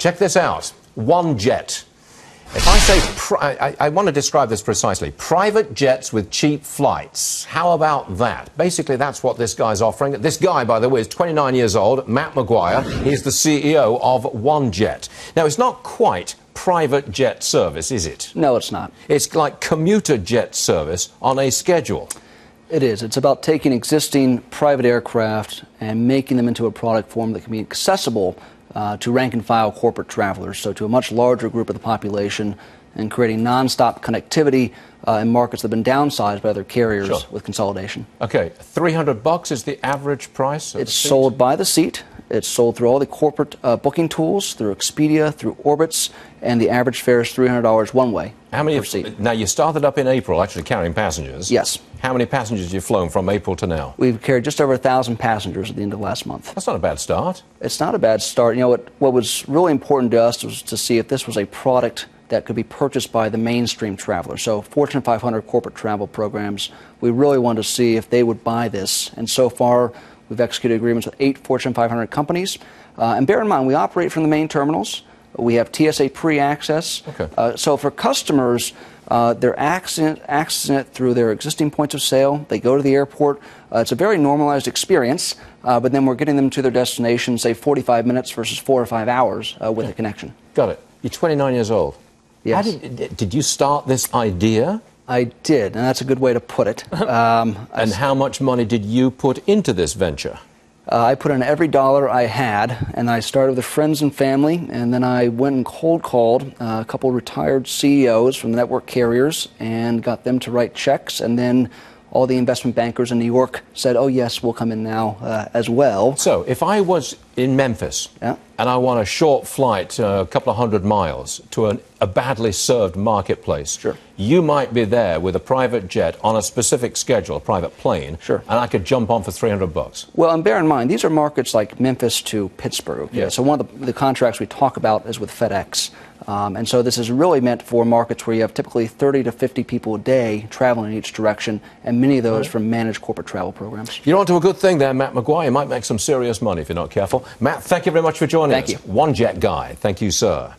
Check this out. OneJet. If I say, I want to describe this precisely. Private jets with cheap flights. How about that? Basically, that's what this guy's offering. This guy, by the way, is 29 years old, Matt Maguire. He's the CEO of OneJet. Now, it's not quite private jet service, is it? No, it's not. It's like commuter jet service on a schedule. It is. It's about taking existing private aircraft and making them into a product form that can be accessible to rank-and-file corporate travelers, so to a much larger group of the population, and creating non-stop connectivity in markets that have been downsized by other carriers with consolidation. Okay, $300 is the average price? It's sold by the seat. It's sold through all the corporate booking tools, through Expedia, through Orbitz, and the average fare is $300 one way. How many per seat. Now, you started up in April, actually carrying passengers. Yes. How many passengers have you flown from April to now? We've carried just over 1,000 passengers at the end of last month. That's not a bad start. It's not a bad start. You know, what was really important to us was to see if this was a product that could be purchased by the mainstream traveler. So Fortune 500 corporate travel programs, we really wanted to see if they would buy this. And so far, we've executed agreements with 8 Fortune 500 companies. And bear in mind, we operate from the main terminals. We have TSA pre-access. Okay. So for customers, they're accessing it through their existing points of sale. They go to the airport. It's a very normalized experience, but then we're getting them to their destination, say 45 minutes versus 4 or 5 hours with a connection. Got it. You're 29 years old. Yes. Did you start this idea? I did, and that's a good way to put it. And how much money did you put into this venture? I put in every dollar I had, and I started with friends and family, and then I went and cold called a couple of retired CEOs from the network carriers and got them to write checks, and then all the investment bankers in New York said, oh, yes, we'll come in now as well. So if I was in Memphis and I want a short flight, a couple of 100 miles, to a badly served marketplace, you might be there with a private jet on a specific schedule, a private plane, and I could jump on for $300. Well, and bear in mind, these are markets like Memphis to Pittsburgh. Okay? So one of the contracts we talk about is with FedEx. And so this is really meant for markets where you have typically 30 to 50 people a day traveling in each direction, and many of those from managed corporate travel programs. You're onto a good thing there, Matt Maguire. You might make some serious money if you're not careful. Matt, thank you very much for joining us. Thank you. OneJet guy. Thank you, sir.